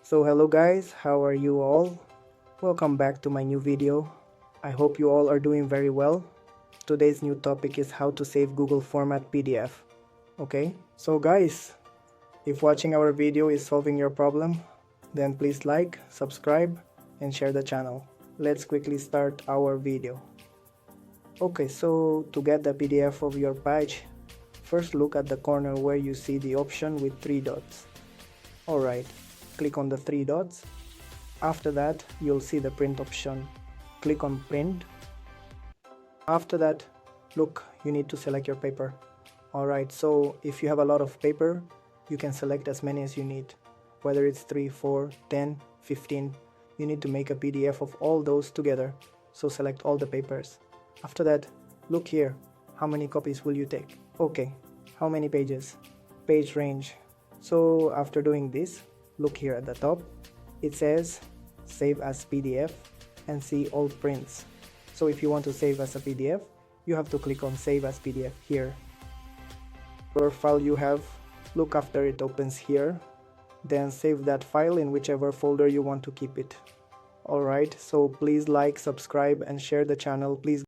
So hello guys, how are you all? Welcome back to my new video. I hope you all are doing very well. Today's new topic is how to save Google format PDF. Okay, so guys, if watching our video is solving your problem, then please like, subscribe and share the channel. Let's quickly start our video. Okay, so to get the PDF of your page, first look at the corner where you see the option with 3 dots. Alright, click on the 3 dots. After that, you'll see the print option. Click on print. After that, look, you need to select your paper. Alright, so if you have a lot of paper, you can select as many as you need. Whether it's 3, 4, 10, 15, you need to make a PDF of all those together. So select all the papers. After that, look here. How many copies will you take? Okay, how many pages? Page range. So after doing this, look here at the top. It says save as PDF and see all prints. So if you want to save as a PDF, you have to click on save as PDF here. Whatever file you have, look after it opens here. Then save that file in whichever folder you want to keep it. Alright, so please like, subscribe and share the channel. Please